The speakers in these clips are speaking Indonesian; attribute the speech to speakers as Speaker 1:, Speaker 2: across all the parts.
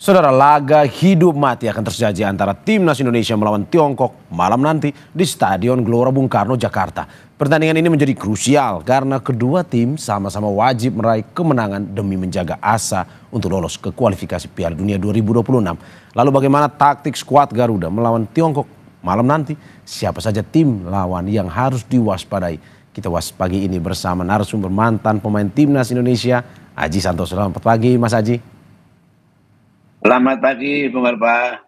Speaker 1: Saudara, laga hidup mati akan terjadi antara Timnas Indonesia melawan Tiongkok malam nanti di Stadion Gelora Bung Karno, Jakarta. Pertandingan ini menjadi krusial karena kedua tim sama-sama wajib meraih kemenangan demi menjaga asa untuk lolos ke kualifikasi Piala Dunia 2026. Lalu bagaimana taktik skuad Garuda melawan Tiongkok malam nanti? Siapa saja tim lawan yang harus diwaspadai? Kita ulas pagi ini bersama narasumber mantan pemain Timnas Indonesia, Aji Santoso. Selamat pagi, Mas Aji.
Speaker 2: Selamat pagi, Bung Arfa.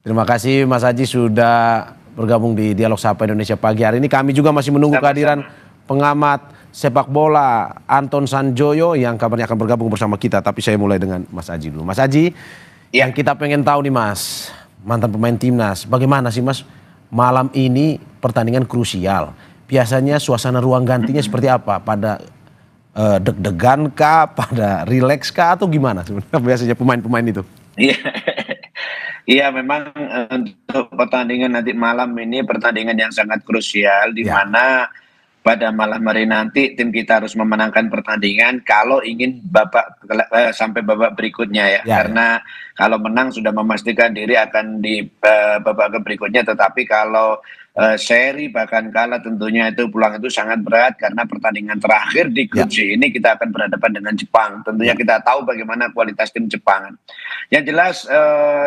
Speaker 1: Terima kasih Mas Aji sudah bergabung di Dialog Sapa Indonesia pagi hari ini. Kami juga masih menunggu kehadiran pengamat sepak bola Anton Sanjoyo yang kabarnya akan bergabung bersama kita. Tapi saya mulai dengan Mas Aji dulu. Mas Aji, yang kita pengen tahu nih Mas, mantan pemain Timnas, bagaimana sih Mas malam ini pertandingan krusial? Biasanya suasana ruang gantinya seperti apa? Pada deg-degan kah, pada rileks kah, atau gimana sebenarnya biasanya pemain-pemain itu?
Speaker 2: Iya, iya memang untuk pertandingan nanti malam ini pertandingan yang sangat krusial di mana pada malam hari nanti tim kita harus memenangkan pertandingan kalau ingin sampai babak berikutnya karena kalau menang sudah memastikan diri akan di babak berikutnya, tetapi kalau seri bahkan kalah tentunya itu pulang itu sangat berat karena pertandingan terakhir di grup C ini kita akan berhadapan dengan Jepang. Tentunya kita tahu bagaimana kualitas tim Jepang. Yang jelas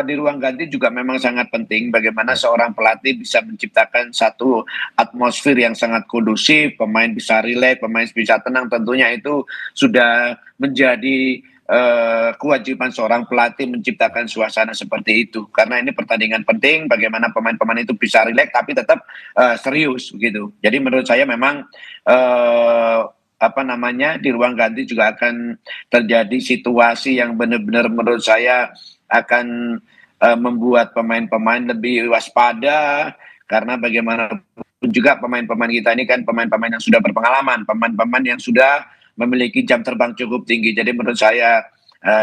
Speaker 2: di ruang ganti juga memang sangat penting bagaimana seorang pelatih bisa menciptakan satu atmosfer yang sangat kondusif, pemain bisa rileks, pemain bisa tenang. Tentunya itu sudah menjadi kewajiban seorang pelatih menciptakan suasana seperti itu, karena ini pertandingan penting bagaimana pemain-pemain itu bisa rileks tapi tetap serius begitu. Jadi menurut saya memang di ruang ganti juga akan terjadi situasi yang benar-benar menurut saya akan membuat pemain-pemain lebih waspada, karena bagaimanapun juga pemain-pemain kita ini kan pemain-pemain yang sudah berpengalaman, pemain-pemain yang sudah memiliki jam terbang cukup tinggi. Jadi menurut saya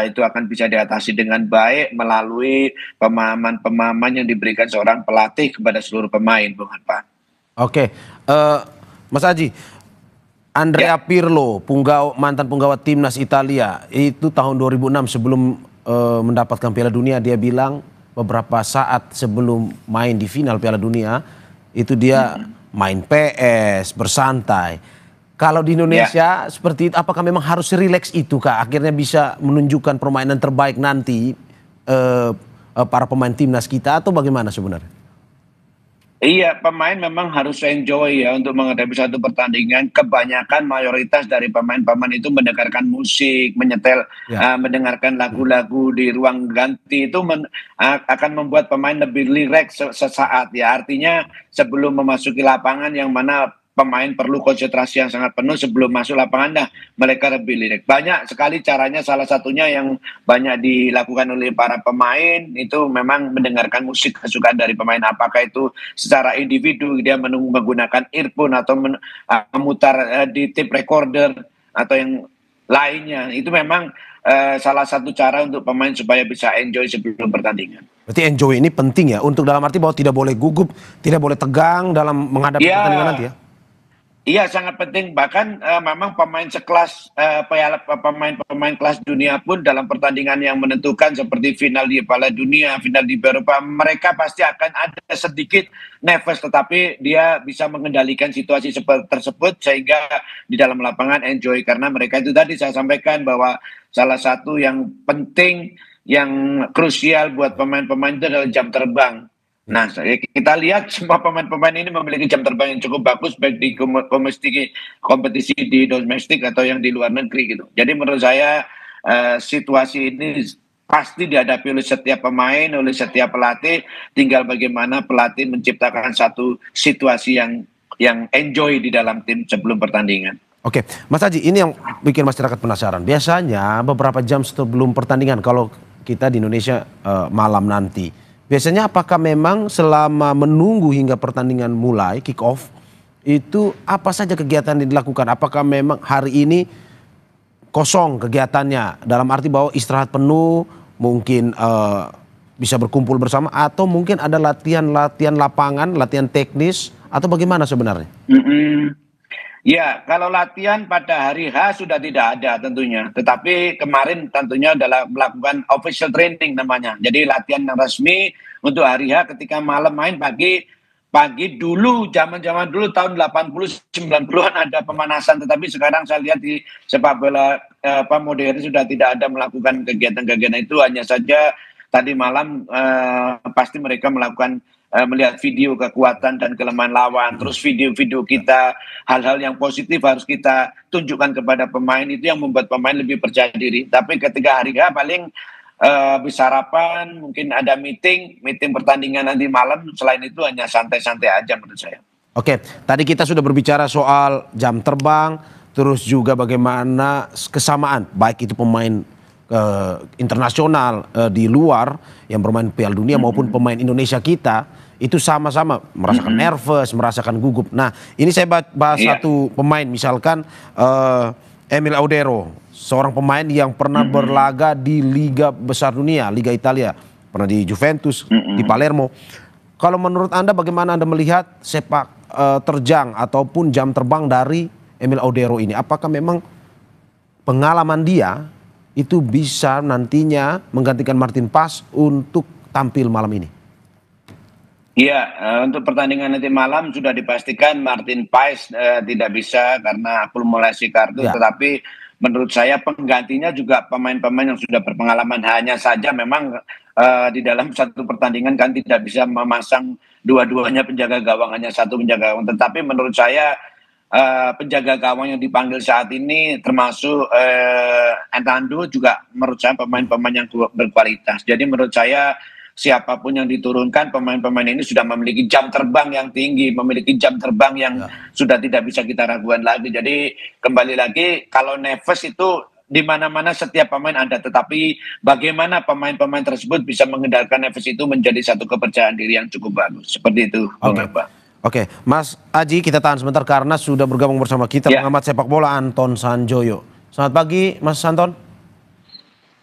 Speaker 2: itu akan bisa diatasi dengan baik melalui pemahaman-pemahaman yang diberikan seorang pelatih kepada seluruh pemain, Bung Arfa.
Speaker 1: Oke, Mas Aji, Andrea Pirlo, mantan punggawa Timnas Italia, itu tahun 2006 sebelum mendapatkan Piala Dunia, dia bilang beberapa saat sebelum main di final Piala Dunia, itu dia main PS, bersantai. Kalau di Indonesia seperti itu, apakah memang harus rileks itu Kak? Akhirnya bisa menunjukkan permainan terbaik nanti para pemain timnas kita, atau bagaimana sebenarnya?
Speaker 2: Iya, pemain memang harus enjoy ya untuk menghadapi satu pertandingan. Kebanyakan mayoritas dari pemain-pemain itu mendengarkan musik, mendengarkan lagu-lagu di ruang ganti itu akan membuat pemain lebih rileks sesaat ya. Artinya sebelum memasuki lapangan yang mana pemain perlu konsentrasi yang sangat penuh sebelum masuk lapangan, mereka lebih rileks. Banyak sekali caranya, salah satunya yang banyak dilakukan oleh para pemain itu memang mendengarkan musik kesukaan dari pemain. Apakah itu secara individu dia menggunakan earphone atau memutar di tape recorder atau yang lainnya. Itu memang salah satu cara untuk pemain supaya bisa enjoy sebelum pertandingan.
Speaker 1: Berarti enjoy ini penting ya, untuk dalam arti bahwa tidak boleh gugup, tidak boleh tegang dalam menghadapi pertandingan nanti ya?
Speaker 2: Iya, sangat penting. Bahkan memang pemain sekelas pemain kelas dunia pun dalam pertandingan yang menentukan seperti final di Piala Dunia, final di Eropa, mereka pasti akan ada sedikit nervous, tetapi dia bisa mengendalikan situasi tersebut sehingga di dalam lapangan enjoy, karena mereka itu tadi saya sampaikan bahwa salah satu yang penting, yang krusial buat pemain-pemain itu adalah jam terbang. Nah, kita lihat semua pemain-pemain ini memiliki jam terbang yang cukup bagus baik di kompetisi di domestik atau yang di luar negeri gitu. Jadi menurut saya situasi ini pasti dihadapi oleh setiap pemain, oleh setiap pelatih. Tinggal bagaimana pelatih menciptakan satu situasi yang enjoy di dalam tim sebelum pertandingan.
Speaker 1: Oke, Mas Aji, ini yang bikin masyarakat penasaran. Biasanya beberapa jam sebelum pertandingan, kalau kita di Indonesia malam nanti, biasanya apakah memang selama menunggu hingga pertandingan mulai, kick off, itu apa saja kegiatan yang dilakukan? Apakah memang hari ini kosong kegiatannya, dalam arti bahwa istirahat penuh, mungkin bisa berkumpul bersama, atau mungkin ada latihan lapangan, latihan teknis, atau bagaimana sebenarnya?
Speaker 2: Ya, kalau latihan pada hari H sudah tidak ada tentunya. Tetapi kemarin tentunya adalah melakukan official training namanya. Jadi latihan yang resmi untuk hari H ketika malam main pagi dulu zaman-zaman dulu tahun 80 90-an ada pemanasan, tetapi sekarang saya lihat di sepak bola modern sudah tidak ada melakukan kegiatan-kegiatan itu, hanya saja tadi malam pasti mereka melakukan melihat video kekuatan dan kelemahan lawan, terus video-video kita, hal-hal yang positif harus kita tunjukkan kepada pemain, itu yang membuat pemain lebih percaya diri. Tapi ketika hari H paling bisa sarapan, mungkin ada meeting pertandingan nanti malam, selain itu hanya santai-santai aja menurut saya.
Speaker 1: Oke, tadi kita sudah berbicara soal jam terbang, terus juga bagaimana kesamaan, baik itu pemain internasional di luar yang bermain Piala Dunia maupun pemain Indonesia kita, itu sama-sama merasakan nervous, merasakan gugup. Nah, ini saya bahas satu pemain, misalkan Emil Audero, seorang pemain yang pernah berlaga di Liga Besar Dunia, Liga Italia, pernah di Juventus, di Palermo. Kalau menurut Anda bagaimana Anda melihat sepak terjang ataupun jam terbang dari Emil Audero ini? Apakah memang pengalaman dia itu bisa nantinya menggantikan Martin Paes untuk tampil malam ini?
Speaker 2: Iya, untuk pertandingan nanti malam sudah dipastikan Martin Paes tidak bisa karena akumulasi kartu, tetapi menurut saya penggantinya juga pemain-pemain yang sudah berpengalaman. Hanya saja memang di dalam satu pertandingan kan tidak bisa memasang dua-duanya penjaga gawang, hanya satu penjaga gawang. Tetapi menurut saya penjaga gawang yang dipanggil saat ini termasuk Hernando juga menurut saya pemain-pemain yang berkualitas. Jadi menurut saya siapapun yang diturunkan, pemain-pemain ini sudah memiliki jam terbang yang tinggi, memiliki jam terbang yang sudah tidak bisa kita ragukan lagi. Jadi kembali lagi, kalau Neves itu di mana-mana setiap pemain ada, tetapi bagaimana pemain-pemain tersebut bisa mengendalikan Neves itu menjadi satu kepercayaan diri yang cukup bagus. Seperti itu,
Speaker 1: Oke, Mas Aji, kita tahan sebentar karena sudah bergabung bersama kita pengamat sepak bola Anton Sanjoyo. Selamat pagi, Mas Anton.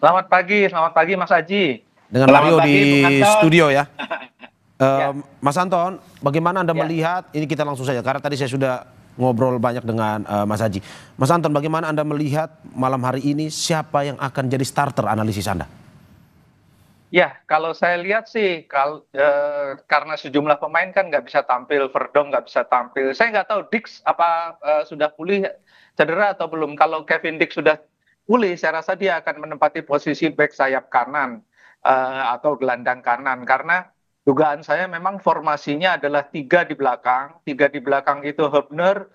Speaker 3: Selamat pagi Mas Aji.
Speaker 1: Dengan Mario di studio ya. Mas Anton, bagaimana Anda melihat, ini kita langsung saja karena tadi saya sudah ngobrol banyak dengan Mas Haji. Mas Anton, bagaimana Anda melihat malam hari ini siapa yang akan jadi starter analisis Anda?
Speaker 3: Ya, kalau saya lihat sih, karena sejumlah pemain kan nggak bisa tampil, Verdong nggak bisa tampil. Saya nggak tahu Dix apa sudah pulih cedera atau belum. Kalau Kevin Dix sudah pulih, saya rasa dia akan menempati posisi back sayap kanan. Atau gelandang kanan, karena dugaan saya memang formasinya adalah tiga di belakang itu Hübner,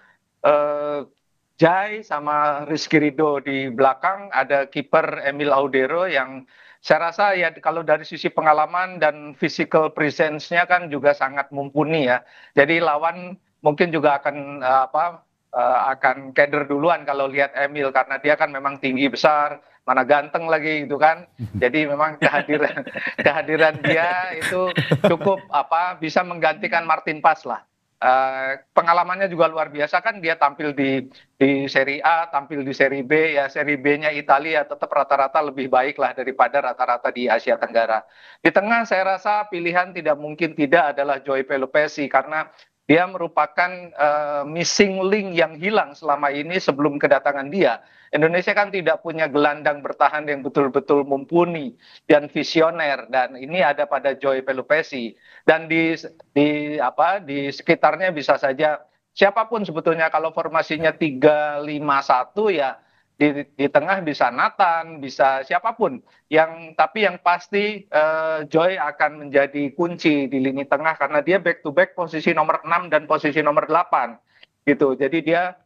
Speaker 3: Jai sama Rizky Ridho, di belakang ada kiper Emil Audero yang saya rasa ya kalau dari sisi pengalaman dan physical presence-nya kan juga sangat mumpuni ya, jadi lawan mungkin juga akan keder duluan kalau lihat Emil, karena dia kan memang tinggi besar, mana ganteng lagi gitu kan. Jadi memang kehadiran dia itu cukup bisa menggantikan Martin Paes lah. Pengalamannya juga luar biasa kan, dia tampil di Serie A, tampil di Serie B, ya Serie B-nya Italia tetap rata-rata lebih baik lah daripada rata-rata di Asia Tenggara. Di tengah saya rasa pilihan tidak mungkin tidak adalah Joy Pelupesi, karena dia merupakan missing link yang hilang selama ini sebelum kedatangan dia. Indonesia kan tidak punya gelandang bertahan yang betul-betul mumpuni dan visioner, dan ini ada pada Joy Pelupesi. Dan di sekitarnya bisa saja siapapun sebetulnya, kalau formasinya 3-5-1 ya di tengah bisa Nathan, bisa siapapun. Tapi yang pasti Joy akan menjadi kunci di lini tengah karena dia back to back posisi nomor 6 dan posisi nomor 8 gitu. Jadi dia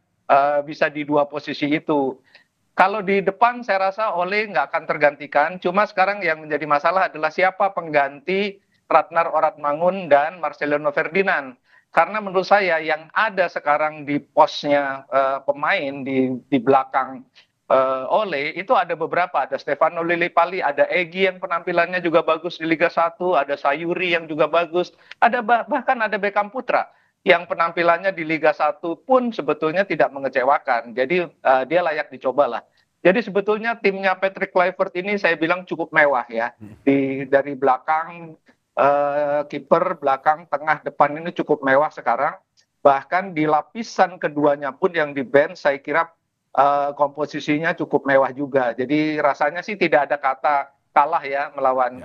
Speaker 3: bisa di dua posisi itu. Kalau di depan saya rasa Ole nggak akan tergantikan. Cuma sekarang yang menjadi masalah adalah siapa pengganti Ratnar Oratmangun dan Marcelino Ferdinand. Karena menurut saya yang ada sekarang di posnya pemain di belakang Ole itu ada beberapa, ada Stefano Lillipali, ada Egy yang penampilannya juga bagus di Liga 1, ada Sayuri yang juga bagus, bahkan ada Beckham Putra yang penampilannya di Liga 1 pun sebetulnya tidak mengecewakan. Jadi dia layak dicoba lah. Jadi sebetulnya timnya Patrick Kluivert ini saya bilang cukup mewah ya. Dari belakang kiper, belakang, tengah, depan ini cukup mewah sekarang. Bahkan di lapisan keduanya pun yang di bench saya kira komposisinya cukup mewah juga. Jadi rasanya sih tidak ada kata kalah ya melawan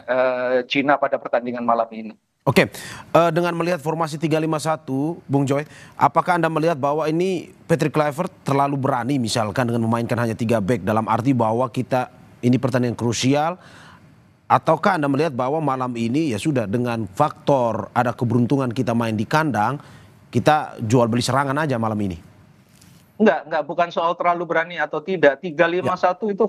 Speaker 3: Cina pada pertandingan malam ini.
Speaker 1: Oke, dengan melihat formasi 3-5-1, Bung Joy, apakah Anda melihat bahwa ini Patrick Kluivert terlalu berani misalkan dengan memainkan hanya 3 back dalam arti bahwa kita ini pertandingan krusial, ataukah Anda melihat bahwa malam ini ya sudah dengan faktor ada keberuntungan kita main di kandang, kita jual beli serangan aja malam ini?
Speaker 3: Enggak, bukan soal terlalu berani atau tidak. 3-5-1 itu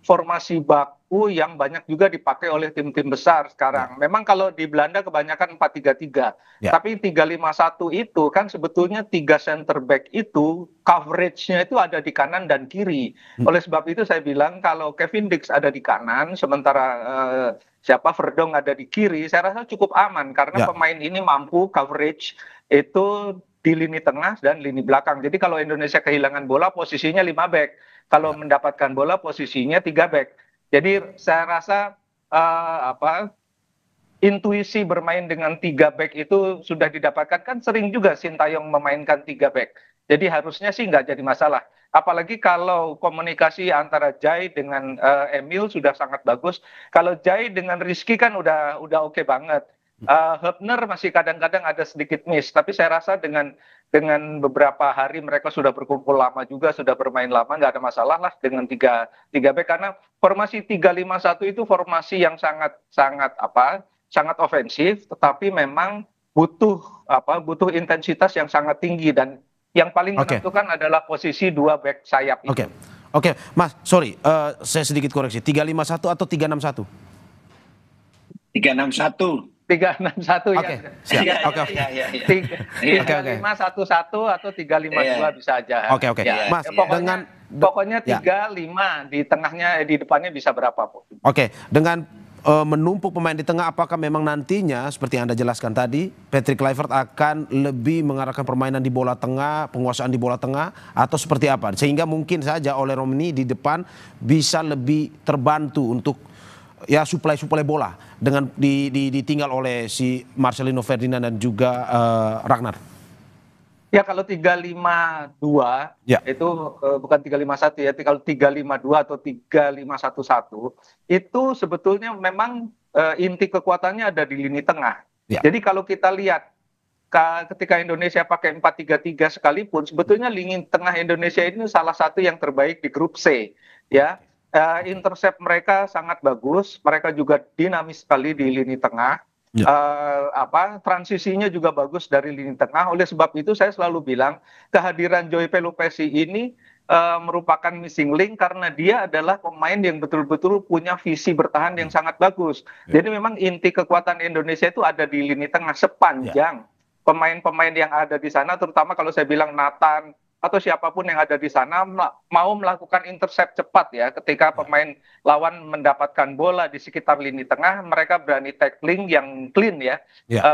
Speaker 3: formasi baku yang banyak juga dipakai oleh tim-tim besar sekarang. Memang kalau di Belanda kebanyakan 4-3-3. Tapi 3-5-1 itu kan sebetulnya 3 center back itu coverage-nya itu ada di kanan dan kiri. Oleh sebab itu saya bilang kalau Kevin Dix ada di kanan, sementara Verdong ada di kiri, saya rasa cukup aman karena pemain ini mampu coverage itu di lini tengah dan lini belakang. Jadi kalau Indonesia kehilangan bola posisinya 5 back. Kalau mendapatkan bola posisinya 3 back. Jadi saya rasa intuisi bermain dengan 3 back itu sudah didapatkan. Kan sering juga Sintayong memainkan 3 back. Jadi harusnya sih nggak jadi masalah. Apalagi kalau komunikasi antara Jai dengan Emil sudah sangat bagus. Kalau Jai dengan Rizky kan udah oke banget. Hübner masih kadang-kadang ada sedikit miss, tapi saya rasa dengan beberapa hari mereka sudah berkumpul lama juga, sudah bermain lama, nggak ada masalah lah dengan 3 back karena formasi 3-5-1 itu formasi yang sangat ofensif, tetapi memang butuh intensitas yang sangat tinggi dan yang paling menentukan adalah posisi 2 back sayap itu.
Speaker 1: Oke, Mas, sorry, saya sedikit koreksi, 3-5-1 atau 3-6-1?
Speaker 2: 3-6-1.
Speaker 3: 3-6-1
Speaker 1: ya. Oke.
Speaker 3: 3-5-1-1 atau 3-5-2 bisa aja.
Speaker 1: Oke. Mas,
Speaker 3: pokoknya 3-5 di tengahnya, di depannya bisa berapa?
Speaker 1: Oke, dengan menumpuk pemain di tengah, apakah memang nantinya seperti yang Anda jelaskan tadi, Patrick Kluivert akan lebih mengarahkan permainan di bola tengah, penguasaan di bola tengah, atau seperti apa? Sehingga mungkin saja oleh Romani di depan bisa lebih terbantu untuk ya suplai bola dengan ditinggal oleh si Marcelino Ferdinand dan juga Ragnar.
Speaker 3: Ya kalau 3-5-2 itu bukan 3-5-1 ya, kalau 3-5-2 atau 3-5-1-1 itu sebetulnya memang inti kekuatannya ada di lini tengah. Jadi kalau kita lihat ketika Indonesia pakai 4-3-3 sekalipun, sebetulnya lini tengah Indonesia ini salah satu yang terbaik di grup C ya. Intercept mereka sangat bagus, mereka juga dinamis sekali di lini tengah. Transisinya juga bagus dari lini tengah. Oleh sebab itu saya selalu bilang kehadiran Joy Pelupesi ini merupakan missing link karena dia adalah pemain yang betul-betul punya visi bertahan yang sangat bagus. Jadi memang inti kekuatan Indonesia itu ada di lini tengah sepanjang pemain-pemain yang ada di sana, terutama kalau saya bilang Nathan atau siapapun yang ada di sana mau melakukan intercept cepat ya, ketika pemain lawan mendapatkan bola di sekitar lini tengah, mereka berani tackling yang clean ya,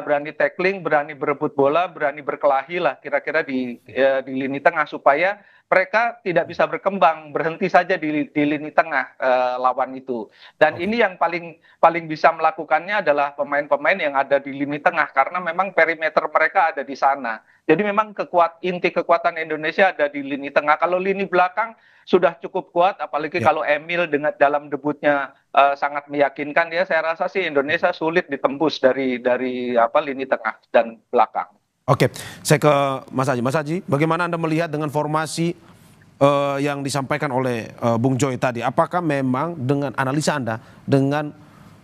Speaker 3: berani tackling, berani berebut bola, berani berkelahi lah kira-kira di lini tengah supaya mereka tidak bisa berkembang, berhenti saja di lini tengah lawan itu. Dan ini yang paling bisa melakukannya adalah pemain-pemain yang ada di lini tengah karena memang perimeter mereka ada di sana. Jadi memang inti kekuatan Indonesia ada di lini tengah. Kalau lini belakang sudah cukup kuat, apalagi kalau Emil dengan dalam debutnya sangat meyakinkan ya, saya rasa sih Indonesia sulit ditembus dari lini tengah dan belakang.
Speaker 1: Oke, saya ke Mas Haji. Mas Haji, bagaimana Anda melihat dengan formasi yang disampaikan oleh Bung Joy tadi? Apakah memang dengan analisa Anda, dengan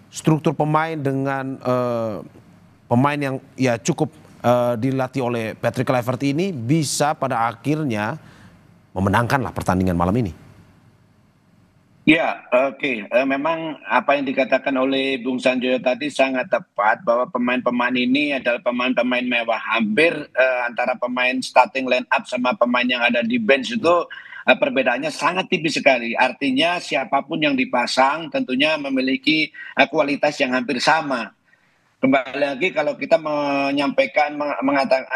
Speaker 1: struktur pemain, dengan pemain yang ya cukup dilatih oleh Patrick Kluivert ini bisa pada akhirnya memenangkanlah pertandingan malam ini?
Speaker 2: Ya, oke. Memang apa yang dikatakan oleh Bung Sanjoyo tadi sangat tepat bahwa pemain-pemain ini adalah pemain-pemain mewah. Hampir antara pemain starting line up sama pemain yang ada di bench itu perbedaannya sangat tipis sekali. Artinya siapapun yang dipasang tentunya memiliki kualitas yang hampir sama. Kembali lagi kalau kita menyampaikan mengatakan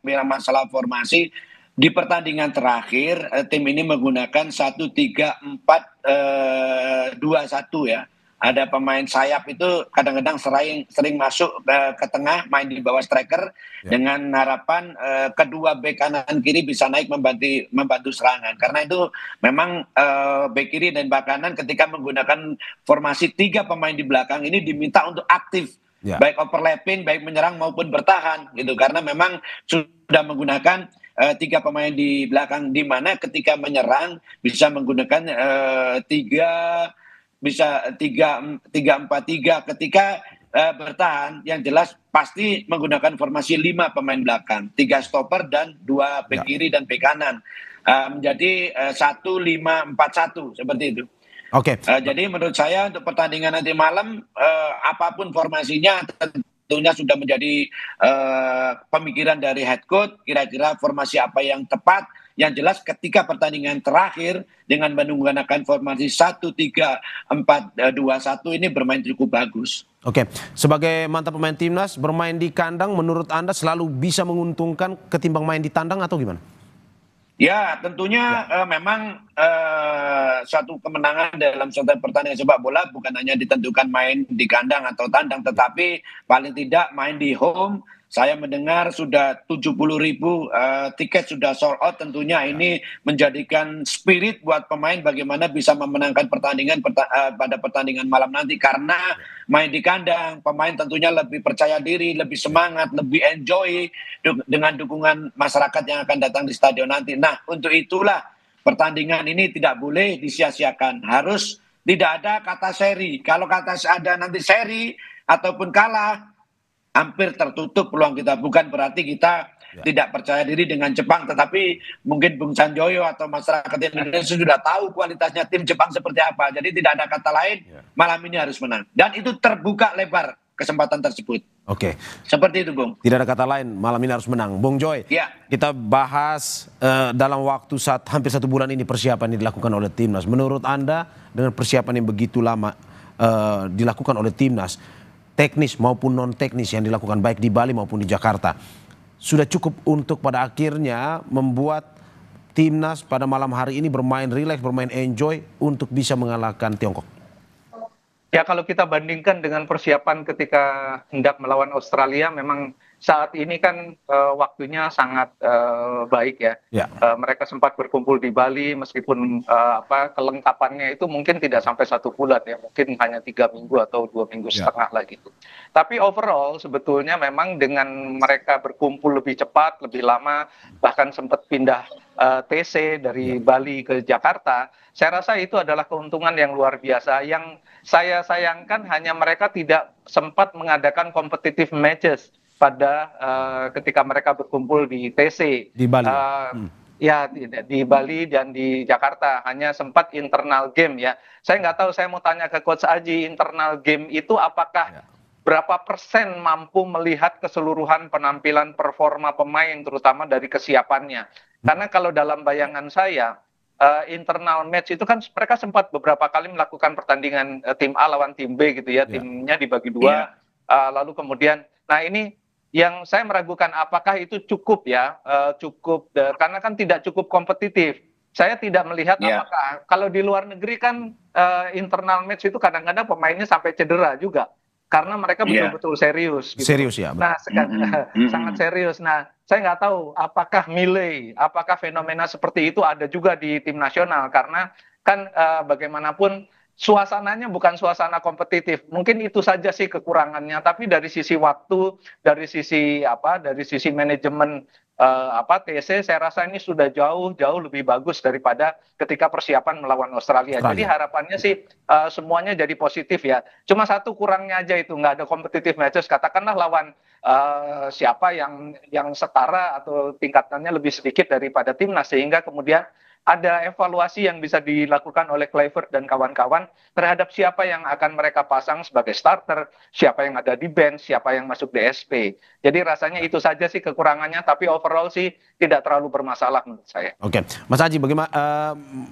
Speaker 2: bilang masalah formasi. Di pertandingan terakhir tim ini menggunakan 1-3-4-2-1 ya. ada pemain sayap itu kadang-kadang sering masuk ke tengah, main di bawah striker dengan harapan kedua bek kanan kiri bisa naik membantu serangan. Karena itu memang bek kiri dan bek kanan ketika menggunakan formasi 3 pemain di belakang ini diminta untuk aktif, baik overlapping, baik menyerang maupun bertahan gitu. Karena memang sudah menggunakan 3 pemain di belakang, di mana ketika menyerang bisa menggunakan 3-4-3, ketika bertahan yang jelas pasti menggunakan formasi 5 pemain belakang, 3 stopper dan 2 bek kiri dan bek kanan, menjadi 1-5-4-1 seperti itu. Jadi menurut saya untuk pertandingan nanti malam, apapun formasinya tentunya sudah menjadi pemikiran dari head coach, kira-kira formasi apa yang tepat. Yang jelas ketika pertandingan terakhir dengan menggunakan formasi 1-3-4-2-1 ini bermain cukup bagus.
Speaker 1: Sebagai mantan pemain timnas, bermain di kandang menurut Anda selalu bisa menguntungkan ketimbang main di tandang atau gimana?
Speaker 2: Ya, tentunya memang suatu kemenangan dalam suatu pertandingan sepak bola bukan hanya ditentukan main di kandang atau tandang, tetapi paling tidak main di home. Saya mendengar sudah 70.000 tiket sudah sold out. Tentunya ini menjadikan spirit buat pemain bagaimana bisa memenangkan pertandingan pada pertandingan malam nanti. Karena main di kandang, pemain tentunya lebih percaya diri, lebih semangat, lebih enjoy dengan dukungan masyarakat yang akan datang di stadion nanti. Nah, untuk itulah pertandingan ini tidak boleh disia-siakan. Harus tidak ada kata seri. Kalau kata ada nanti seri ataupun kalah, hampir tertutup peluang kita. Bukan berarti kita tidak percaya diri dengan Jepang, tetapi mungkin Bung Sanjoyo atau masyarakat Indonesia sudah tahu kualitasnya tim Jepang seperti apa. Jadi tidak ada kata lain, malam ini harus menang. Dan itu terbuka lebar kesempatan tersebut. Seperti itu, Bung.
Speaker 1: Tidak ada kata lain, malam ini harus menang. Bung Joy, kita bahas dalam waktu hampir 1 bulan ini persiapan yang dilakukan oleh timnas. Menurut Anda dengan persiapan yang begitu lama dilakukan oleh timnas, teknis maupun non teknis yang dilakukan baik di Bali maupun di Jakarta, sudah cukup untuk pada akhirnya membuat timnas pada malam hari ini bermain rileks, bermain enjoy untuk bisa mengalahkan Tiongkok?
Speaker 3: Ya, kalau kita bandingkan dengan persiapan ketika hendak melawan Australia, memang saat ini kan waktunya sangat baik ya. Mereka sempat berkumpul di Bali, meskipun kelengkapannya itu mungkin tidak sampai 1 bulan ya, mungkin hanya 3 minggu atau 2 minggu setengah lah gitu. Tapi overall sebetulnya memang dengan mereka berkumpul lebih cepat, lebih lama, bahkan sempat pindah TC dari Bali ke Jakarta, saya rasa itu adalah keuntungan yang luar biasa. Yang saya sayangkan hanya mereka tidak sempat mengadakan competitive matches pada ketika mereka berkumpul di TC.
Speaker 1: Di Bali.
Speaker 3: Ya, di Bali dan di Jakarta hanya sempat internal game ya. Saya nggak tahu, saya mau tanya ke Coach Aji, internal game itu apakah berapa persen mampu melihat keseluruhan penampilan performa pemain, terutama dari kesiapannya. Karena kalau dalam bayangan saya, internal match itu kan mereka sempat beberapa kali melakukan pertandingan tim A lawan tim B gitu ya, timnya dibagi 2, lalu kemudian, nah ini yang saya meragukan apakah itu cukup ya, karena kan tidak cukup kompetitif. Saya tidak melihat apakah kalau di luar negeri kan internal match itu kadang-kadang pemainnya sampai cedera juga. Karena mereka betul-betul serius. Gitu.
Speaker 1: Serius ya.
Speaker 3: Nah, sangat serius. Nah, saya nggak tahu apakah apakah fenomena seperti itu ada juga di tim nasional. Karena kan bagaimanapun suasananya bukan suasana kompetitif. Mungkin itu saja sih kekurangannya. Tapi dari sisi waktu, dari sisi manajemen TC, saya rasa ini sudah jauh lebih bagus daripada ketika persiapan melawan Australia. Jadi harapannya sih semuanya jadi positif ya. Cuma satu kurangnya aja itu, nggak ada competitive matches. Katakanlah lawan siapa yang setara atau tingkatannya lebih sedikit daripada timnas, sehingga kemudian ada evaluasi yang bisa dilakukan oleh Kluivert dan kawan-kawan terhadap siapa yang akan mereka pasang sebagai starter, siapa yang ada di bench, siapa yang masuk DSP. Jadi rasanya itu saja sih kekurangannya, tapi overall sih tidak terlalu bermasalah menurut saya.
Speaker 1: Mas Aji, bagaimana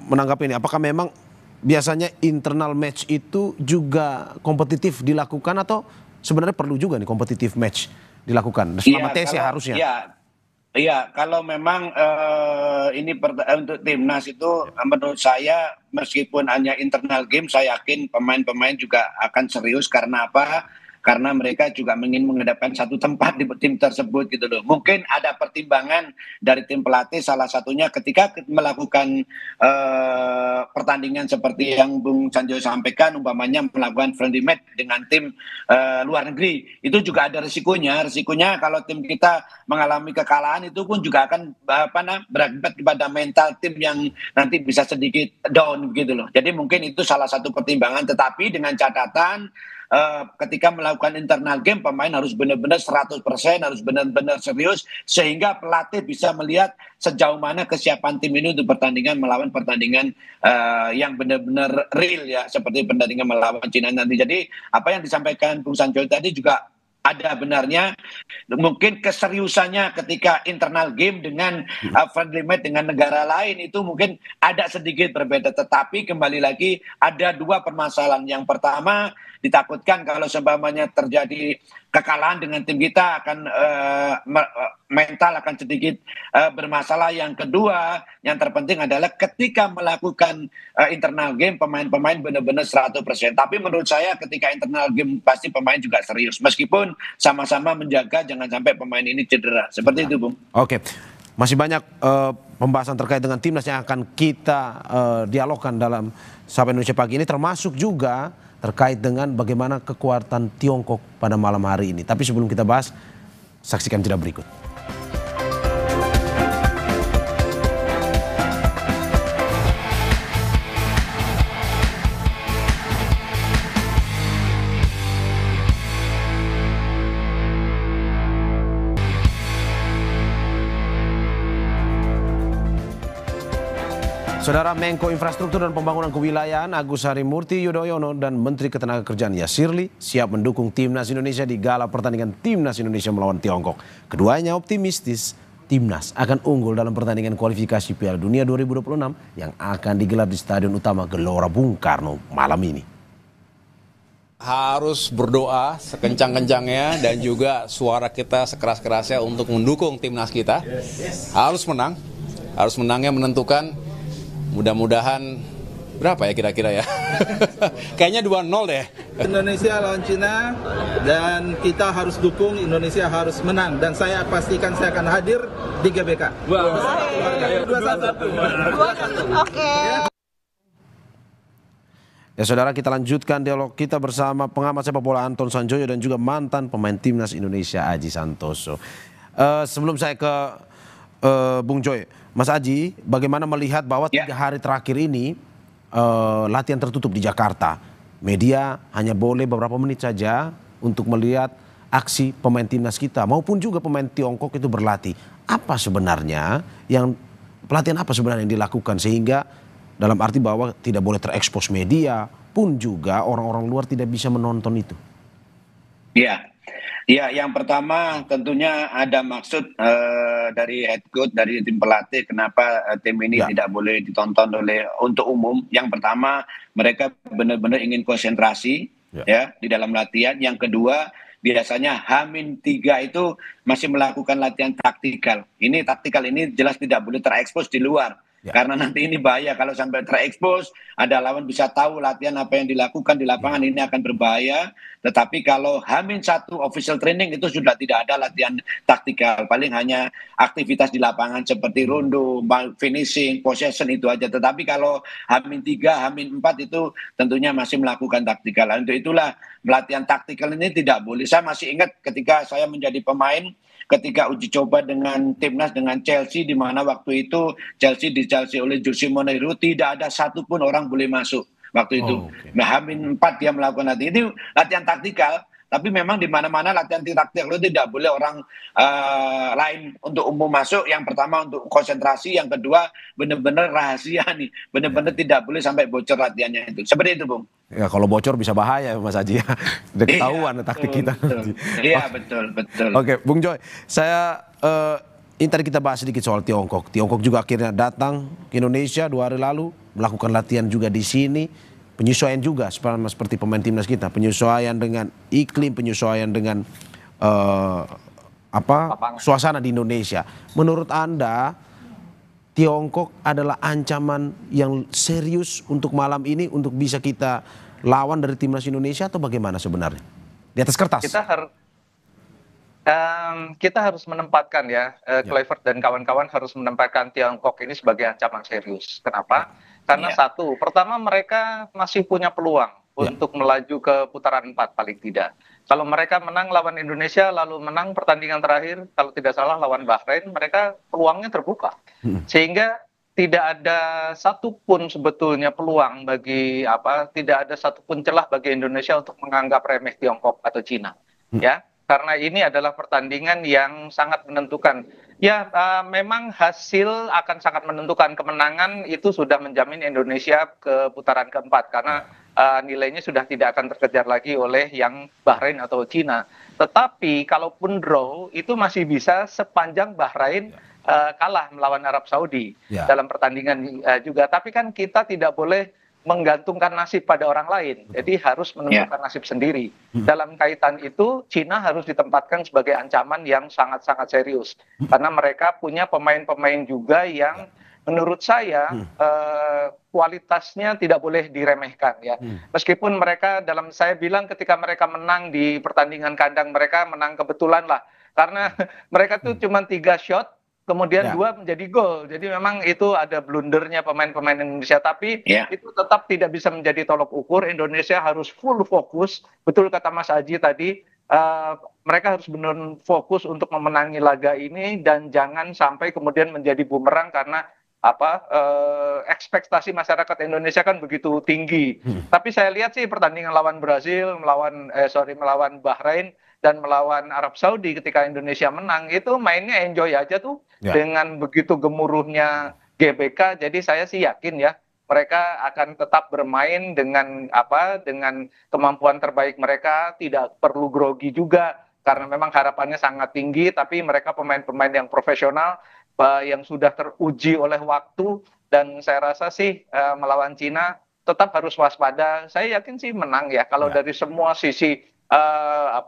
Speaker 1: menanggapi ini? Apakah memang biasanya internal match itu juga kompetitif dilakukan atau sebenarnya perlu juga nih kompetitif match dilakukan sama TC harusnya?
Speaker 2: Iya, kalau memang ini untuk timnas itu menurut saya meskipun hanya internal game, saya yakin pemain-pemain juga akan serius karena apa? Karena mereka juga ingin menghadapkan satu tempat di tim tersebut gitu loh. Mungkin ada pertimbangan dari tim pelatih, salah satunya ketika melakukan pertandingan seperti yang Bung Sanjoyo sampaikan, umpamanya melakukan friendly match dengan tim luar negeri, itu juga ada risikonya. Risikonya kalau tim kita mengalami kekalahan itu pun juga akan berakibat kepada mental tim yang nanti bisa sedikit down gitu loh. Jadi mungkin itu salah satu pertimbangan, tetapi dengan catatan ketika melakukan internal game pemain harus benar-benar 100%, harus benar-benar serius sehingga pelatih bisa melihat sejauh mana kesiapan tim ini untuk pertandingan melawan pertandingan yang benar-benar real ya, seperti pertandingan melawan Cina nanti. Jadi apa yang disampaikan Bung Sanjoyo tadi juga ada benarnya. Mungkin keseriusannya ketika internal game dengan friendly match dengan negara lain itu mungkin ada sedikit berbeda, tetapi kembali lagi ada dua permasalahan. Yang pertama, ditakutkan kalau seumpamanya terjadi kekalahan dengan tim kita akan mental akan sedikit bermasalah. Yang kedua, yang terpenting adalah ketika melakukan internal game pemain-pemain benar-benar 100%. Tapi menurut saya ketika internal game pasti pemain juga serius meskipun sama-sama menjaga jangan sampai pemain ini cedera. Seperti itu, Bung.
Speaker 1: Oke. Masih banyak pembahasan terkait dengan timnas yang akan kita dialogkan dalam Sapa Indonesia Pagi ini, termasuk juga terkait dengan bagaimana kekuatan Tiongkok pada malam hari ini. Tapi sebelum kita bahas, saksikan jeda berikut. Saudara Menko Infrastruktur dan Pembangunan Kewilayahan Agus Harimurti Yudhoyono dan Menteri Ketenagakerjaan Yasirli siap mendukung timnas Indonesia di gala pertandingan timnas Indonesia melawan Tiongkok. Keduanya optimistis timnas akan unggul dalam pertandingan kualifikasi Piala Dunia 2026 yang akan digelar di Stadion Utama Gelora Bung Karno malam ini.
Speaker 4: Harus berdoa sekencang-kencangnya dan juga suara kita sekeras-kerasnya untuk mendukung timnas kita. Harus menangnya menentukan. Mudah-mudahan berapa ya kira-kira ya? Kayaknya 2-0 deh.
Speaker 5: Indonesia lawan Cina dan kita harus dukung, Indonesia harus menang dan saya pastikan saya akan hadir di GBK.
Speaker 6: 2-1. Oke.
Speaker 1: Ya saudara, kita lanjutkan dialog kita bersama pengamat sepak bola Anton Sanjoyo dan juga mantan pemain timnas Indonesia Aji Santoso. Sebelum saya ke Bung Joy, Mas Aji, bagaimana melihat bahwa 3 hari terakhir ini latihan tertutup di Jakarta? Media hanya boleh beberapa menit saja untuk melihat aksi pemain timnas kita maupun juga pemain Tiongkok itu berlatih. Apa sebenarnya pelatihan apa sebenarnya yang dilakukan sehingga dalam arti bahwa tidak boleh terekspos media pun juga orang-orang luar tidak bisa menonton itu?
Speaker 2: Ya, yang pertama tentunya ada maksud dari head coach, dari tim pelatih, kenapa tim ini tidak boleh ditonton untuk umum. Yang pertama, mereka benar-benar ingin konsentrasi ya di dalam latihan. Yang kedua, biasanya H-3 itu masih melakukan latihan taktikal. Ini taktikal ini jelas tidak boleh terekspos di luar. Karena nanti ini bahaya kalau sampai terekspos, ada lawan bisa tahu latihan apa yang dilakukan di lapangan, ini akan berbahaya. Tetapi kalau H-1 official training itu sudah tidak ada latihan taktikal, paling hanya aktivitas di lapangan seperti rondo, finishing, possession itu aja. Tetapi kalau H-3, H-4 itu tentunya masih melakukan taktikal. Untuk itulah latihan taktikal ini tidak boleh. Saya masih ingat ketika saya menjadi pemain, ketika uji coba dengan timnas dengan Chelsea, di mana waktu itu Chelsea oleh Jose Mourinho, tidak ada satupun orang boleh masuk waktu itu. Nah, H-4 dia melakukan latihan itu latihan taktikal, tapi memang di mana-mana latihan taktikal itu tidak boleh orang lain untuk umum masuk. Yang pertama untuk konsentrasi, yang kedua benar-benar rahasia nih, benar-benar tidak boleh sampai bocor latihannya itu. Seperti itu, Bung.
Speaker 1: Ya kalau bocor bisa bahaya Mas Aji ya. Udah ketahuan taktik kita nanti.
Speaker 2: Iya betul.
Speaker 1: Oke, Bung Joy, saya ini tadi kita bahas sedikit soal Tiongkok. Tiongkok juga akhirnya datang ke Indonesia 2 hari lalu, melakukan latihan juga di sini. Penyesuaian juga seperti pemain timnas kita, penyesuaian dengan iklim, penyesuaian dengan suasana di Indonesia. Menurut Anda, Tiongkok adalah ancaman yang serius untuk malam ini untuk bisa kita lawan dari timnas Indonesia atau bagaimana sebenarnya? Di atas kertas.
Speaker 3: Kita harus menempatkan Kluivert dan kawan-kawan harus menempatkan Tiongkok ini sebagai ancaman serius. Kenapa? Karena satu, pertama mereka masih punya peluang untuk melaju ke putaran 4 paling tidak. Kalau mereka menang lawan Indonesia, lalu menang pertandingan terakhir, kalau tidak salah lawan Bahrain, mereka peluangnya terbuka. Sehingga tidak ada satupun sebetulnya peluang tidak ada satupun celah bagi Indonesia untuk menganggap remeh Tiongkok atau Cina. Ya, karena ini adalah pertandingan yang sangat menentukan. Ya, memang hasil akan sangat menentukan. Kemenangan itu sudah menjamin Indonesia ke putaran keempat karena nilainya sudah tidak akan terkejar lagi oleh yang Bahrain atau Cina. Tetapi kalaupun draw itu masih bisa sepanjang Bahrain kalah melawan Arab Saudi dalam pertandingan juga. Tapi kan kita tidak boleh menggantungkan nasib pada orang lain. Jadi harus menentukan nasib sendiri. Dalam kaitan itu, Cina harus ditempatkan sebagai ancaman yang sangat-sangat serius. Karena mereka punya pemain-pemain juga yang menurut saya kualitasnya tidak boleh diremehkan ya. Meskipun mereka saya bilang ketika mereka menang di pertandingan kandang, mereka menang kebetulan lah. Karena mereka tuh cuma 3 shot, kemudian 2 menjadi gol. Jadi memang itu ada blundernya pemain-pemain Indonesia. Tapi itu tetap tidak bisa menjadi tolok ukur. Indonesia harus full fokus. Betul kata Mas Aji tadi, mereka harus benar fokus untuk memenangi laga ini dan jangan sampai kemudian menjadi bumerang karena ekspektasi masyarakat Indonesia kan begitu tinggi. Tapi saya lihat sih pertandingan lawan Brasil, melawan Bahrain dan melawan Arab Saudi ketika Indonesia menang itu mainnya enjoy aja tuh dengan begitu gemuruhnya GBK. Jadi saya sih yakin ya mereka akan tetap bermain dengan kemampuan terbaik mereka, tidak perlu grogi juga karena memang harapannya sangat tinggi. Tapi mereka pemain-pemain yang profesional yang sudah teruji oleh waktu dan saya rasa sih melawan Cina tetap harus waspada. Saya yakin sih menang ya kalau dari semua sisi.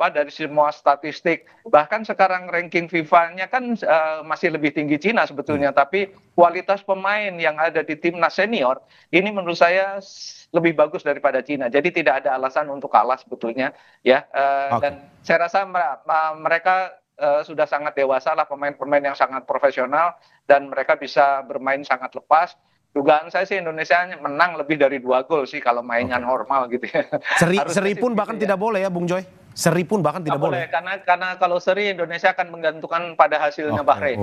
Speaker 3: Dari semua statistik, bahkan sekarang ranking FIFA-nya kan masih lebih tinggi Cina sebetulnya, tapi kualitas pemain yang ada di timnas senior ini menurut saya lebih bagus daripada Cina. Jadi tidak ada alasan untuk kalah sebetulnya ya. Dan saya rasa mereka sudah sangat dewasa lah, pemain-pemain yang sangat profesional dan mereka bisa bermain sangat lepas. Dugaan saya sih Indonesia menang lebih dari 2 gol sih kalau mainnya normal gitu ya.
Speaker 1: Seri pun bahkan tidak boleh ya Bung Joy? Seri pun bahkan tidak boleh?
Speaker 3: Karena kalau seri Indonesia akan menggantungkan pada hasilnya Bahrain.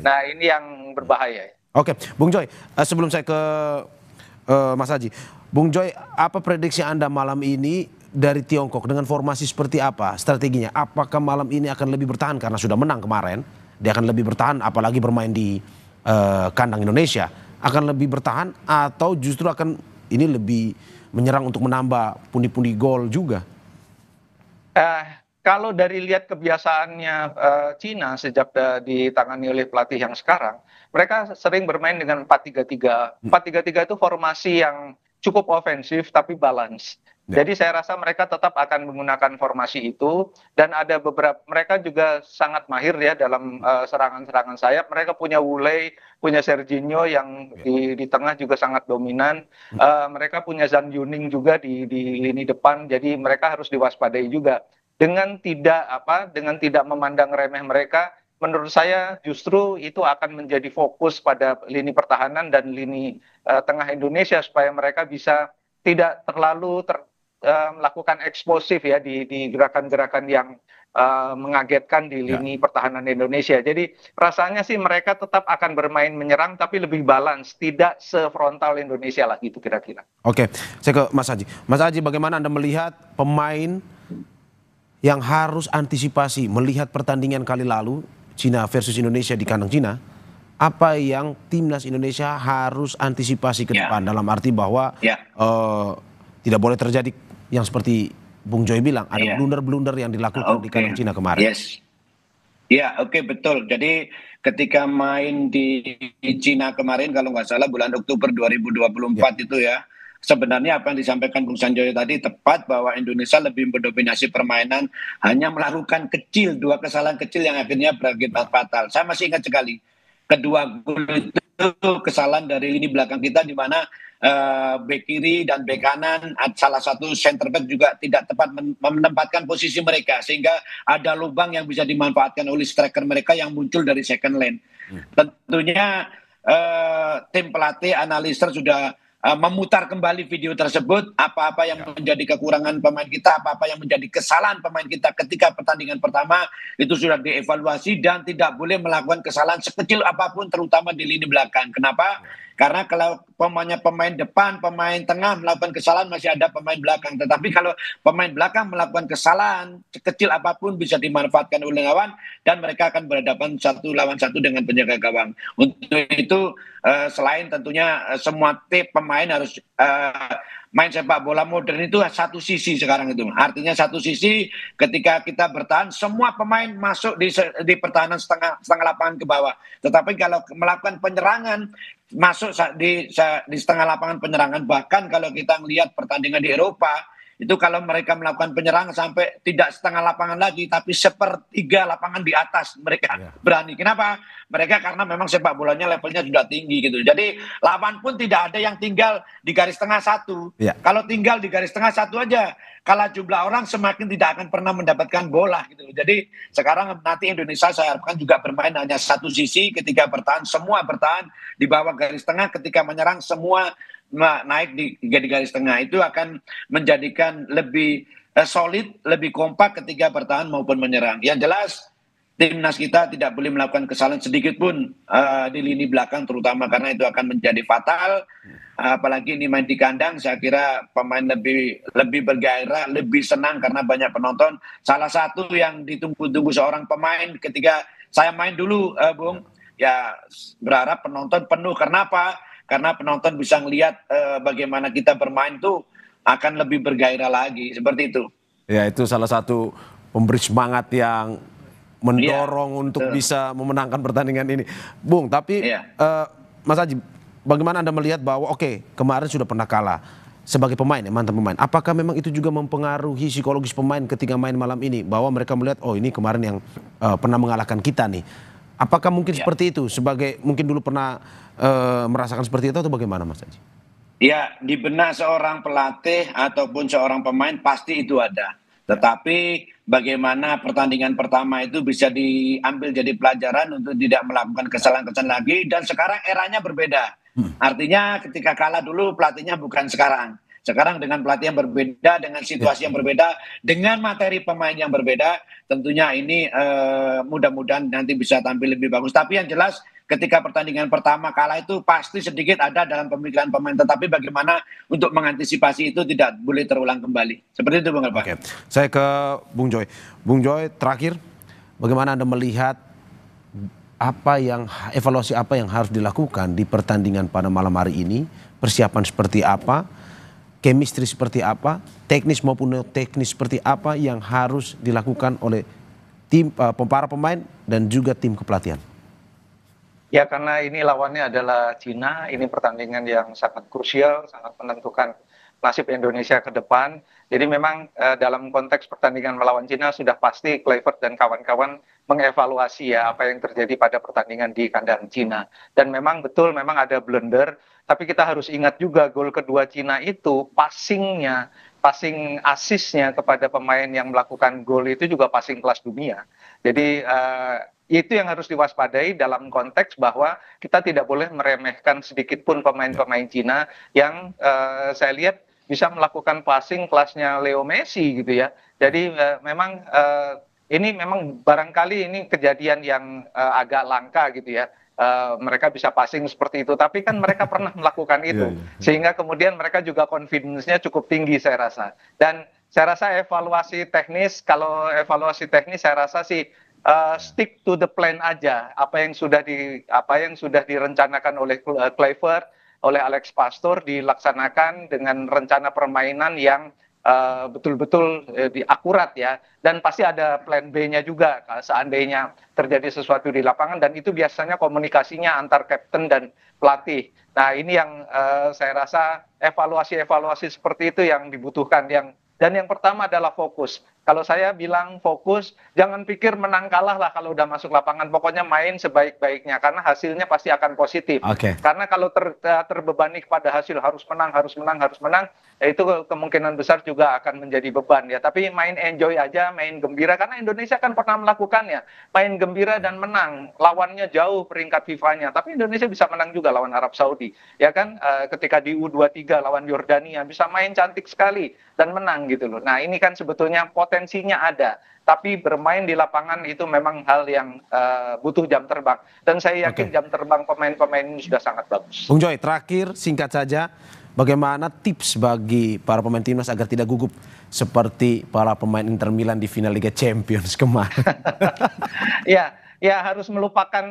Speaker 3: Nah ini yang berbahaya.
Speaker 1: Oke, Bung Joy, sebelum saya ke Mas Haji. Bung Joy, apa prediksi Anda malam ini dari Tiongkok dengan formasi seperti apa strateginya? Apakah malam ini akan lebih bertahan karena sudah menang kemarin? Dia akan lebih bertahan apalagi bermain di kandang Indonesia. Akan lebih bertahan atau justru akan ini lebih menyerang untuk menambah pundi-pundi gol juga?
Speaker 3: Kalau dari lihat kebiasaannya Cina sejak ditangani oleh pelatih yang sekarang, mereka sering bermain dengan 4-3-3. 4-3-3 itu formasi yang cukup ofensif tapi balance. Jadi saya rasa mereka tetap akan menggunakan formasi itu dan ada beberapa mereka juga sangat mahir ya dalam serangan-serangan sayap. Mereka punya Wulei, punya Serginho yang di tengah juga sangat dominan. Mereka punya Zhang Yuning juga di lini depan. Jadi mereka harus diwaspadai juga. Dengan tidak memandang remeh mereka, menurut saya justru itu akan menjadi fokus pada lini pertahanan dan lini tengah Indonesia supaya mereka bisa tidak terlalu melakukan eksplosif ya di gerakan-gerakan yang mengagetkan di lini pertahanan Indonesia. Jadi rasanya sih mereka tetap akan bermain menyerang tapi lebih balance, tidak sefrontal Indonesia lah gitu kira-kira.
Speaker 1: Oke, saya ke Mas Haji. Mas Haji, bagaimana Anda melihat pemain yang harus antisipasi melihat pertandingan kali lalu Cina versus Indonesia di kandang Cina? Apa yang timnas Indonesia harus antisipasi ke depan dalam arti bahwa tidak boleh terjadi yang seperti Bung Joy bilang, ada blunder-blunder yang dilakukan di kandang Cina kemarin.
Speaker 2: Oke, betul. Jadi ketika main di Cina kemarin, kalau nggak salah bulan Oktober 2024 itu ya, sebenarnya apa yang disampaikan Bung Sanjoyo tadi tepat, bahwa Indonesia lebih mendominasi permainan, hanya melakukan dua kesalahan kecil yang akhirnya berakibat fatal. Saya masih ingat sekali, kedua gol itu kesalahan dari lini belakang kita, di mana bek kiri dan bek kanan, salah satu center back juga tidak tepat menempatkan posisi mereka, sehingga ada lubang yang bisa dimanfaatkan oleh striker mereka yang muncul dari second line. Tentunya tim pelatih, analisis sudah memutar kembali video tersebut, apa-apa yang menjadi kekurangan pemain kita, apa-apa yang menjadi kesalahan pemain kita ketika pertandingan pertama, itu sudah dievaluasi dan tidak boleh melakukan kesalahan sekecil apapun, terutama di lini belakang. Kenapa? Karena kalau pemain depan, pemain tengah melakukan kesalahan, masih ada pemain belakang. Tetapi kalau pemain belakang melakukan kesalahan sekecil apapun, bisa dimanfaatkan oleh lawan dan mereka akan berhadapan 1-1 dengan penjaga gawang. Untuk itu selain tentunya semua tim pemain harus main sepak bola modern itu satu sisi sekarang itu. Artinya satu sisi ketika kita bertahan, semua pemain masuk di pertahanan setengah lapangan ke bawah. Tetapi kalau melakukan penyerangan, masuk di setengah lapangan penyerangan, bahkan kalau kita melihat pertandingan di Eropa, itu kalau mereka melakukan penyerangan sampai tidak setengah lapangan lagi, tapi sepertiga lapangan di atas mereka berani. Kenapa? Mereka karena memang sepak bolanya levelnya sudah tinggi gitu. Jadi lawan pun tidak ada yang tinggal di garis tengah satu. Kalau tinggal di garis tengah satu aja, kalah jumlah orang, semakin tidak akan pernah mendapatkan bola gitu. Jadi sekarang nanti Indonesia saya harapkan juga bermain hanya satu sisi, ketika bertahan semua bertahan di bawah garis tengah, ketika menyerang semua naik di garis tengah. Itu akan menjadikan lebih solid, lebih kompak ketika bertahan maupun menyerang. Yang jelas timnas kita tidak boleh melakukan kesalahan sedikit pun di lini belakang terutama, karena itu akan menjadi fatal. Apalagi ini main di kandang, saya kira pemain lebih bergairah, lebih senang karena banyak penonton. Salah satu yang ditunggu-tunggu seorang pemain ketika saya main dulu, Bung, ya berharap penonton penuh. Kenapa? Karena penonton bisa melihat bagaimana kita bermain tuh akan lebih bergairah lagi, seperti itu.
Speaker 1: Ya, itu salah satu pemberi semangat yang mendorong untuk bisa memenangkan pertandingan ini. Bung, tapi Mas Aji, bagaimana Anda melihat bahwa kemarin sudah pernah kalah sebagai pemain, mantan pemain. Apakah memang itu juga mempengaruhi psikologis pemain ketika main malam ini? Bahwa mereka melihat, oh ini kemarin yang pernah mengalahkan kita nih. Apakah mungkin seperti itu? Sebagai mungkin dulu pernah merasakan seperti itu atau bagaimana, Mas Aji?
Speaker 2: Ya, di benak seorang pelatih ataupun seorang pemain pasti itu ada. Tetapi bagaimana pertandingan pertama itu bisa diambil jadi pelajaran untuk tidak melakukan kesalahan-kesalahan lagi. Dan sekarang eranya berbeda. Artinya ketika kalah dulu pelatihnya bukan sekarang. Sekarang dengan pelatih yang berbeda, dengan situasi yang berbeda, dengan materi pemain yang berbeda, tentunya ini mudah-mudahan nanti bisa tampil lebih bagus. Tapi yang jelas ketika pertandingan pertama kalah itu pasti sedikit ada dalam pemikiran pemain. Tetapi bagaimana untuk mengantisipasi itu tidak boleh terulang kembali. Seperti itu, Bung Alfa.
Speaker 1: Saya ke Bung Joy. Bung Joy, terakhir, bagaimana Anda melihat evaluasi apa yang harus dilakukan di pertandingan pada malam hari ini? Persiapan seperti apa? Chemistry seperti apa? Teknis maupun teknis seperti apa yang harus dilakukan oleh tim para pemain dan juga tim kepelatihan?
Speaker 3: Ya, karena ini lawannya adalah Cina, ini pertandingan yang sangat krusial, sangat menentukan nasib Indonesia ke depan. Jadi memang dalam konteks pertandingan melawan Cina sudah pasti Kluivert dan kawan-kawan mengevaluasi ya apa yang terjadi pada pertandingan di kandang Cina. Dan memang betul, memang ada blunder, tapi kita harus ingat juga gol kedua Cina itu passing asisnya kepada pemain yang melakukan gol itu juga passing kelas dunia. Jadi itu yang harus diwaspadai dalam konteks bahwa kita tidak boleh meremehkan sedikit pun pemain-pemain Cina yang saya lihat bisa melakukan passing kelasnya Leo Messi gitu ya. Jadi memang ini memang barangkali ini kejadian yang agak langka gitu ya. Mereka bisa passing seperti itu, tapi kan mereka pernah melakukan itu, sehingga kemudian mereka juga confidence-nya cukup tinggi saya rasa. Dan saya rasa evaluasi teknis, kalau evaluasi teknis saya rasa sih stick to the plan aja, apa yang sudah direncanakan oleh Kluivert, oleh Alex Pastoor dilaksanakan dengan rencana permainan yang betul-betul akurat ya, dan pasti ada plan B-nya juga seandainya terjadi sesuatu di lapangan, dan itu biasanya komunikasinya antar kapten dan pelatih. Nah, ini yang saya rasa evaluasi-evaluasi seperti itu yang dibutuhkan. Dan yang pertama adalah fokus. Kalau saya bilang fokus, jangan pikir menang kalah lah kalau udah masuk lapangan. Pokoknya main sebaik-baiknya, karena hasilnya pasti akan positif. Karena kalau terbebani kepada hasil harus menang, ya itu kemungkinan besar juga akan menjadi beban ya. Tapi main enjoy aja, main gembira, karena Indonesia kan pernah melakukannya. Main gembira dan menang, lawannya jauh peringkat FIFA-nya. Tapi Indonesia bisa menang juga lawan Arab Saudi. Ya kan, ketika di U23 lawan Yordania, bisa main cantik sekali dan menang gitu loh. Nah, ini kan sebetulnya potensinya ada, tapi bermain di lapangan itu memang hal yang butuh jam terbang. Dan saya yakin jam terbang pemain-pemain ini sudah sangat bagus.
Speaker 1: Bung Joy, terakhir singkat saja, bagaimana tips bagi para pemain timnas agar tidak gugup seperti para pemain Inter Milan di final Liga Champions kemarin?
Speaker 3: Ya harus melupakan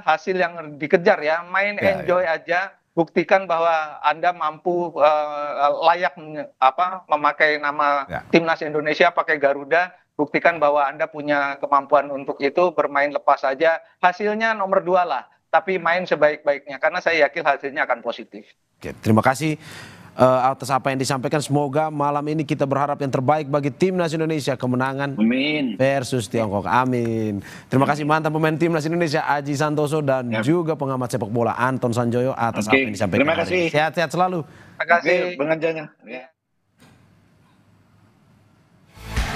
Speaker 3: hasil yang dikejar ya, main enjoy aja. Buktikan bahwa Anda mampu layak memakai nama timnas Indonesia, pakai Garuda. Buktikan bahwa Anda punya kemampuan untuk itu, bermain lepas saja. Hasilnya nomor 2 lah, tapi main sebaik-baiknya, karena saya yakin hasilnya akan positif.
Speaker 1: Oke, terima kasih atas apa yang disampaikan. Semoga malam ini kita berharap yang terbaik bagi timnas Indonesia, kemenangan versus Tiongkok. Amin. Terima kasih mantan pemain timnas Indonesia Aji Santoso dan juga pengamat sepak bola Anton Sanjoyo atas apa yang disampaikan.
Speaker 2: Terima kasih.
Speaker 1: Sehat-sehat selalu.
Speaker 3: Terima kasih.
Speaker 2: Pengajarnya.